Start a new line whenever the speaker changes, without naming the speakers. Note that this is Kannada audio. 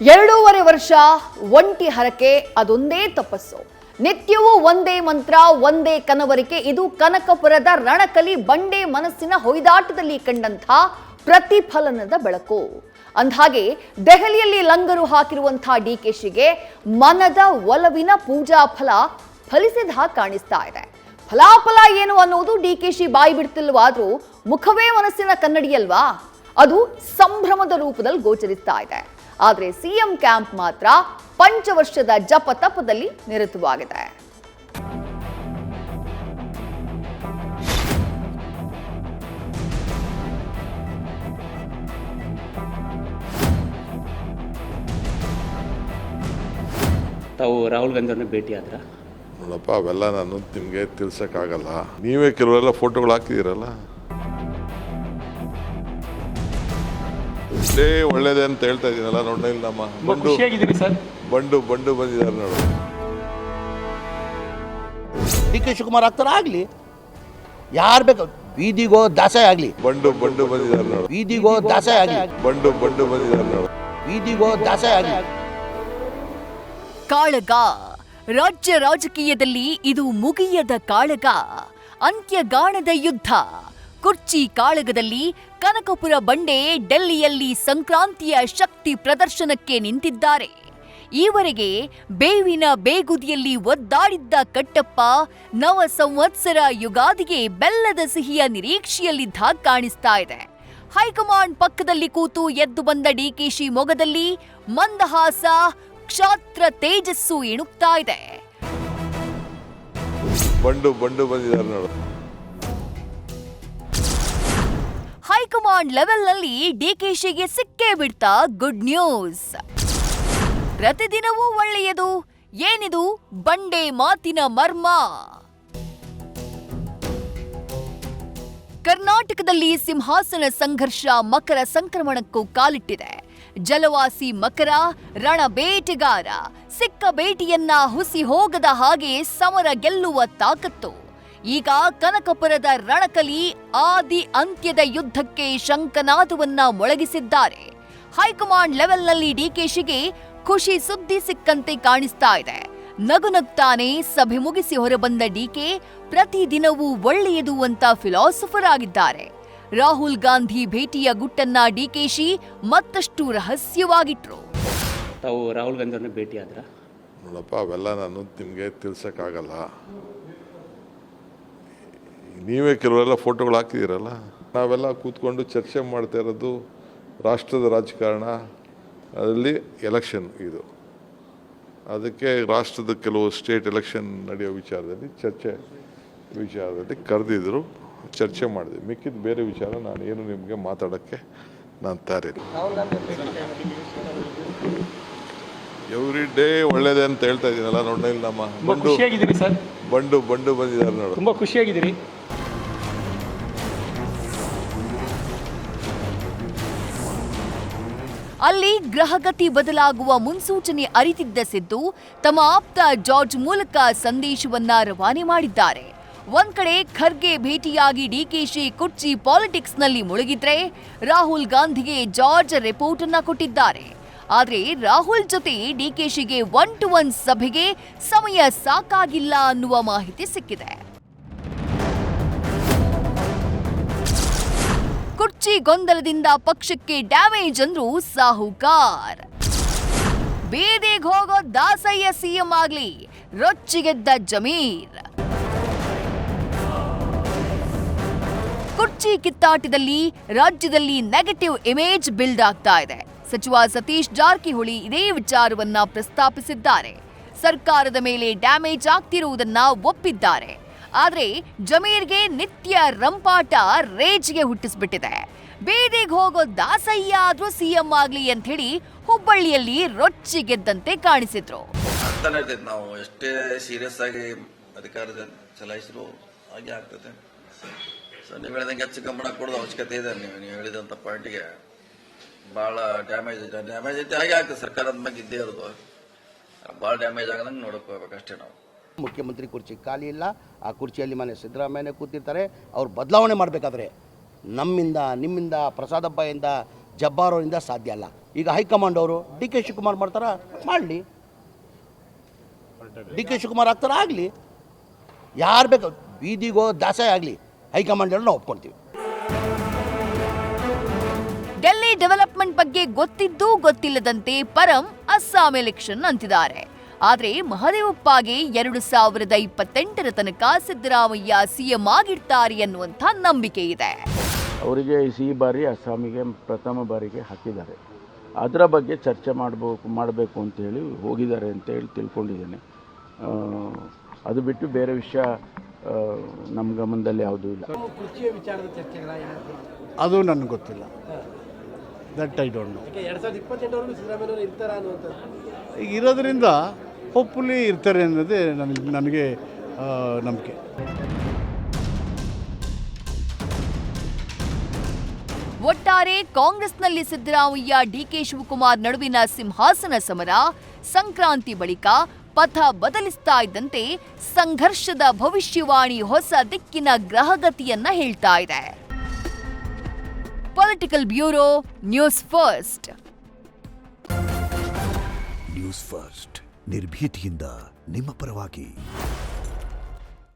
2.5 ವರ್ಷ ಒಂಟಿ ಹರಕೆ ಅದೊಂದೇ ತಪಸ್ಸು. ನಿತ್ಯವೂ ಒಂದೇ ಮಂತ್ರ, ಒಂದೇ ಕನವರಿಕೆ. ಇದು ಕನಕಪುರದ ರಣಕಲಿ ಬಂಡೆ ಮನಸ್ಸಿನ ಹೊಯ್ದಾಟದಲ್ಲಿ ಕಂಡಂಥ ಪ್ರತಿಫಲನದ ಬೆಳಕು. ಅಂದ್ಹಾಗೆ ದೆಹಲಿಯಲ್ಲಿ ಲಂಗರು ಹಾಕಿರುವಂತಹ ಡಿಕೆಶಿಗೆ ಮನದ ಒಲವಿನ ಪೂಜಾ ಫಲ ಫಲಿಸಿದ ಹಾಗೆ ಕಾಣಿಸ್ತಾ ಇದೆ. ಫಲಾಫಲ ಏನು ಅನ್ನೋದು ಡಿಕೆಶಿ ಬಾಯಿ ಬಿಡ್ತಿಲ್ವಾದ್ರೂ ಮುಖವೇ ಮನಸ್ಸಿನ ಕನ್ನಡಿಯಲ್ವಾ, ಅದು ಸಂಭ್ರಮದ ರೂಪದಲ್ಲಿ ಗೋಚರಿಸ್ತಾ ಇದೆ. ಆದರೆ ಸಿಎಂ ಕ್ಯಾಂಪ್ ಮಾತ್ರ ಪಂಚವರ್ಷದ ಜಪ ತಪದಲ್ಲಿ ನಿರತವಾಗಿದೆ.
ತಾವು ರಾಹುಲ್ ಗಾಂಧಿ ಅವ್ರನ್ನ ಭೇಟಿ ಆದ್ರ?
ನೋಡಪ್ಪ, ಅವೆಲ್ಲ ನಾನು ನಿಮಗೆ ತಿಳ್ಸೋಕ್ಕಾಗಲ್ಲ. ನೀವೇ ಕೆಲವೆಲ್ಲ ಫೋಟೋಗಳು ಹಾಕಿದ್ದೀರಲ್ಲ, ಇಷ್ಟೇ ಒಳ್ಳೇದೇ ಅಂತ ಹೇಳ್ತಾ ಇದ್ದೀನಲ್ಲ. ನೋಡಿ, ನಮ್ಮ ಬಂಡು ಬಂದಿದ್ದಾರೆ ನೋಡು.
ಡಿ ಕೆ ಶಿವಕುಮಾರ್ ಆಗ್ತಾರ ಆಗ್ಲಿ, ಯಾರು ಬೇಕು, ಬೀದಿಗೋ ದಾಸೆ ಆಗ್ಲಿ.
ಬಂಡು ಬಂದಿದ್ದಾರೆ ನೋಡು.
ಬೀದಿಗೋ ದಾಸೆ ಆಗ್ಲಿ.
ಬಂಡು ಬಂದಿದ್ದಾರೆ ನೋಡು.
ಬೀದಿಗೋ ದಾಸೆ ಆಗ್ಲಿ.
ಕಾಳಗ ರಾಜ್ಯ ರಾಜಕೀಯದಲ್ಲಿ ಇದು ಮುಗಿಯದ ಕಾಳಗ, ಅಂತ್ಯಗಾಣದ ಯುದ್ಧ. ಕುರ್ಚಿ ಕಾಳಗದಲ್ಲಿ ಕನಕಪುರ ಬಂಡೆ ಡೆಲ್ಲಿಯಲ್ಲಿ ಸಂಕ್ರಾಂತಿಯ ಶಕ್ತಿ ಪ್ರದರ್ಶನಕ್ಕೆ ನಿಂತಿದ್ದಾರೆ. ಈವರೆಗೆ ಬೇವಿನ ಬೇಗುದಿಯಲ್ಲಿ ಒದ್ದಾಡಿದ್ದ ಕಟ್ಟಪ್ಪ ನವ ಸಂವತ್ಸರ ಯುಗಾದಿಗೆ ಬೆಲ್ಲದ ಸಿಹಿಯ ನಿರೀಕ್ಷೆಯಲ್ಲಿದ್ದ ಕಾಣಿಸ್ತಾ ಇದೆ. ಹೈಕಮಾಂಡ್ ಪಕ್ಕದಲ್ಲಿ ಕೂತು ಎದ್ದು ಬಂದ ಡಿಕೆಶಿ ಮೊಗದಲ್ಲಿ ಮಂದಹಾಸ, ಕ್ಷಾತ್ರ ತೇಜಸ್ಸು ಇಣುಕ್ತಾ ಇದೆ.
ಬಂಡು ಬಂದಿದ್ದಾರೆ ನೋಡು.
ಹೈಕಮಾಂಡ್ ಲೆವೆಲ್ನಲ್ಲಿ ಡಿಕೆಶಿಗೆ ಸಿಕ್ಕೇ ಬಿಡ್ತಾ ಗುಡ್ ನ್ಯೂಸ್. ಪ್ರತಿದಿನವೂ ಒಳ್ಳೆಯದು. ಏನಿದು ಬಂಡೆ ಮಾತಿನ ಮರ್ಮ? ಕರ್ನಾಟಕದಲ್ಲಿ ಸಿಂಹಾಸನ ಸಂಘರ್ಷ ಮಕರ ಸಂಕ್ರಮಣಕ್ಕೂ ಕಾಲಿಟ್ಟಿದೆ. ಜಲವಾಸಿ ಮಕರ ರಣ ಬೇಟೆಗಾರ ಸಿಕ್ಕ ಬೇಟೆಯನ್ನ ಹುಸಿ ಹೋಗದ ಹಾಗೆ ಸಮರ ಗೆಲ್ಲುವ ತಾಕತ್ತು. ಈಗ ಕನಕಪುರದ ರಣಕಲಿ ಆದಿ ಅಂತ್ಯದ ಯುದ್ಧಕ್ಕೆ ಶಂಕನಾದವನ್ನ ಮೊಳಗಿಸಿದ್ದಾರೆ. ಹೈಕಮಾಂಡ್ ಲೆವೆಲ್ನಲ್ಲಿ ಡಿಕೆಶಿಗೆ ಖುಷಿ ಸುದ್ದಿ ಸಿಕ್ಕಂತೆ ಕಾಣಿಸ್ತಾ ಇದೆ. ನಗುನಗ್ತಾನೆ ಸಭೆ ಮುಗಿಸಿ ಹೊರಬಂದ ಡಿಕೆ ಪ್ರತಿದಿನವೂ ಒಳ್ಳೆಯದು ಅಂತ ಫಿಲಾಸಫರ್ ಆಗಿದ್ದಾರೆ. ರಾಹುಲ್ ಗಾಂಧಿ ಭೇಟಿಯ ಗುಟ್ಟನ್ನ ಡಿಕೆಶಿ ಮತ್ತಷ್ಟು ರಹಸ್ಯವಾಗಿಟ್ರು.
ತಾವು ರಾಹುಲ್ ಗಾಂಧಿ ಅವ್ರನ್ನ ಭೇಟಿ ಆದ್ರ?
ನೋಡಪ್ಪ, ಅವೆಲ್ಲ ನಾನು ನಿಮಗೆ ತಿಳ್ಸೋಕ್ಕಾಗಲ್ಲ. ನೀವೇ ಕೆಲವೆಲ್ಲ ಫೋಟೋಗಳು ಹಾಕಿದ್ದೀರಲ್ಲ, ನಾವೆಲ್ಲ ಕೂತ್ಕೊಂಡು ಚರ್ಚೆ ಮಾಡ್ತಾ ಇರೋದು ರಾಷ್ಟ್ರದ ರಾಜಕಾರಣ, ಅದರಲ್ಲಿ ಎಲೆಕ್ಷನ್ ಇದು. ಅದಕ್ಕೆ ರಾಷ್ಟ್ರದ ಕೆಲವು ಸ್ಟೇಟ್ ಎಲೆಕ್ಷನ್ ನಡೆಯೋ ವಿಚಾರದಲ್ಲಿ ಕರೆದಿದ್ರು, ಚರ್ಚೆ ಮಾಡಿದೆ. ಮಿಕ್ಕಿದ ಬೇರೆ ವಿಚಾರ ನಾನು ಏನು ನಿಮಗೆ ಮಾತಾಡೋಕ್ಕೆ ನಾನು ತಯಾರಿಲ್ಲ. ಎವ್ರಿ ಡೇ ಒಳ್ಳೇದೇ ಅಂತ ಹೇಳ್ತಾ ಇದ್ದೀನಲ್ಲ. ನೋಡಿ, ನಮ್ಮ ಬಂಡು ಬಂದಿದ್ದಾರೆ ನೋಡು.
ತುಂಬಾ ಖುಷಿಯಾಗಿದ್ದೀರಿ.
ಅಲ್ಲಿ ಗ್ರಹಗತಿ ಬದಲಾಗುವ ಮುನ್ಸೂಚನೆ ಅರಿತಿದ್ದ ಸಿದ್ದು ತಮ್ಮ ಆಪ್ತ ಜಾರ್ಜ್ ಮೂಲಕ ಸಂದೇಶವನ್ನ ರವಾನೆ ಮಾಡಿದ್ದಾರೆ. ಒಂದ್ ಕಡೆ ಖರ್ಗೆ ಭೇಟಿಯಾಗಿ ಡಿಕೆಶಿ ಕುರ್ಚಿ ಪಾಲಿಟಿಕ್ಸ್ನಲ್ಲಿ ಮುಳುಗಿದ್ರೆ, ರಾಹುಲ್ ಗಾಂಧಿಗೆ ಜಾರ್ಜ್ ರಿಪೋರ್ಟ್ ಅನ್ನ ಕೊಟ್ಟಿದ್ದಾರೆ. ಆದ್ರೆ ರಾಹುಲ್ ಜೊತೆ ಡಿಕೆಶಿಗೆ 1-to-1 ಸಭೆಗೆ ಸಮಯ ಸಾಕಾಗಿಲ್ಲ ಅನ್ನುವ ಮಾಹಿತಿ ಸಿಕ್ಕಿದೆ. ಕುರ್ಚಿ ಗೊಂದಲದಿಂದ ಪಕ್ಷಕ್ಕೆ ಡ್ಯಾಮೇಜ್ ಅಂದ್ರು ಸಾಹುಕಾರ್. ಬೇದಿಗೆ ಹೋಗೋ ದಾಸಯ್ಯ ಸಿಎಂ ಆಗ್ಲಿ, ರೊಚ್ಚಿಗೆದ್ದ ಜಮೀರ್. ಕುರ್ಚಿ ಕಿತ್ತಾಟದಲ್ಲಿ ರಾಜ್ಯದಲ್ಲಿ ನೆಗೆಟಿವ್ ಇಮೇಜ್ ಬಿಲ್ಡ್ ಆಗ್ತಾ ಇದೆ. ಸಚಿವ ಸತೀಶ್ ಜಾರಕಿಹೊಳಿ ಇದೇ ವಿಚಾರವನ್ನ ಪ್ರಸ್ತಾಪಿಸಿದ್ದಾರೆ. ಸರ್ಕಾರದ ಮೇಲೆ ಡ್ಯಾಮೇಜ್ ಆಗ್ತಿರುವುದನ್ನ ಒಪ್ಪಿದ್ದಾರೆ. ಆದ್ರೆ ಜಮೀರ್ಗೆ ನಿತ್ಯ ರಂಪಾಟ ರೇಜ್ಗೆ ಹುಟ್ಟಿಸ್ಬಿಟ್ಟಿದೆ. ಬೇದಿಗೆ ಹೋಗೋ ದಾಸಯ್ಯ ಆದ್ರೂ ಸಿಎಂ ಆಗ್ಲಿ ಅಂತ ಹೇಳಿ ಹುಬ್ಬಳ್ಳಿಯಲ್ಲಿ ರೊಚ್ಚಿಗೆದ್ದಂತೆ ಕಾಣಿಸಿದ್ರು.
ನಾವು ಎಷ್ಟೇ ಸೀರಿಯಸ್ ಆಗಿ ಅಧಿಕಾರ ಚಲಾಯಿಸಿದ್ರು ಹಾಗೆ ಆಗ್ತದೆ. ಸೊ ನೀವು ಹೇಳಿದಂಗೆ ಹೆಚ್ಚು ಗಮನ ಕೊಡೋದು ಅವಶ್ಯಕತೆ ಇದೆ. ನೀವು ಹೇಳಿದಂಥ ಪಾರ್ಟಿಗೆ ಭಾಳ ಡ್ಯಾಮೇಜ್ ಐತೆ, ಹಾಗೆ ಆಗ್ತದೆ. ಸರ್ಕಾರದ ಬಗ್ಗೆ ಇದ್ದೇ ಇರೋದು ಭಾಳ ಡ್ಯಾಮೇಜ್ ಆಗದಂಗೆ ನೋಡಕ್ಕೆ ಹೋಗ್ಬೇಕಷ್ಟೇ ನಾವು.
ಮುಖ್ಯಮಂತ್ರಿ ಕುರ್ಚಿ ಖಾಲಿ ಇಲ್ಲ. ಆ ಕುರ್ಚಿಯಲ್ಲಿ ಮನೆ ಸಿದ್ದರಾಮಯ್ಯ ಕೂತಿರ್ತಾರೆ. ಅವ್ರು ಬದಲಾವಣೆ ಮಾಡಬೇಕಾದ್ರೆ ನಮ್ಮಿಂದ, ನಿಮ್ಮಿಂದ, ಪ್ರಸಾದಪ್ಪಯಿಂದ, ಜಬ್ಬಾರೋರಿಂದ ಸಾಧ್ಯ ಅಲ್ಲ. ಈಗ ಹೈಕಮಾಂಡ್ ಅವರು ಡಿ ಕೆ ಶಿವಕುಮಾರ್ ಮಾಡ್ತಾರ, ಮಾಡಲಿ. ಡಿ ಕೆ ಶಿವಕುಮಾರ್ ಆಗ್ತಾರ, ಆಗಲಿ. ಯಾರು ಬೇಕು ಬೀದಿಗೋ ದಾಸೆ ಆಗಲಿ, ಹೈಕಮಾಂಡ್ ಹೇಳಿ ನಾವು ಒಪ್ಕೊಳ್ತೀವಿ.
ಡೆಲ್ಲಿ ಡೆವಲಪ್ಮೆಂಟ್ ಬಗ್ಗೆ ಗೊತ್ತಿದ್ದೂ ಗೊತ್ತಿಲ್ಲದಂತೆ ಪರಂ ಅಸ್ಸಾಂ ಎಲೆಕ್ಷನ್ ಅಂತಿದ್ದಾರೆ. ಆದ್ರೆ ಮಹದೇವಪ್ಪಗೆ 2028 ತನಕ ಸಿದ್ದರಾಮಯ್ಯ ಸಿಎಂ ಆಗಿರ್ತಾರೆ ಅನ್ನುವಂಥ ನಂಬಿಕೆ ಇದೆ.
ಅವರಿಗೆ ಈ ಬಾರಿ ಅಸ್ಸಾಮಿಗೆ ಪ್ರಥಮ ಬಾರಿಗೆ ಹಾಕಿದ್ದಾರೆ. ಅದರ ಬಗ್ಗೆ ಚರ್ಚೆ ಮಾಡಬೇಕು ಅಂತೇಳಿ ಹೋಗಿದ್ದಾರೆ ಅಂತೇಳಿ ತಿಳ್ಕೊಂಡಿದ್ದೇನೆ. ಅದು ಬಿಟ್ಟು ಬೇರೆ ವಿಷಯ ನಮ್ಮ ಗಮನದಲ್ಲಿ ಯಾವುದೂ ಇಲ್ಲ.
ಅದು ನನಗೆ ಗೊತ್ತಿಲ್ಲ. That I don't know. ಈಗ ಇರೋದ್ರಿಂದ ಹೋಪ್ಫುಲಿ ಇರ್ತಾರೆ ಅನ್ನೋದೇ ನನಗೆ ನಂಬಿಕೆ.
ಒಟ್ಟಾರೆ ಕಾಂಗ್ರೆಸ್ನಲ್ಲಿ ಸಿದ್ದರಾಮಯ್ಯ ಡಿಕೆ ಶಿವಕುಮಾರ್ ನಡುವಿನ ಸಿಂಹಾಸನ ಸಮರ ಸಂಕ್ರಾಂತಿ ಬಳಿಕ ಪಥ ಬದಲಿಸ್ತಾ ಇದ್ದಂತೆ ಸಂಘರ್ಷದ ಭವಿಷ್ಯವಾಣಿ ಹೊಸ ದಿಕ್ಕಿನ ಗ್ರಹಗತಿಯನ್ನ ಹೇಳ್ತಾ ಇದೆ. Political bureau, news first.
News first ನಿರ್ಭೀತಿಯಿಂದ ನಿಮ್ಮ ಪರವಾಗಿ.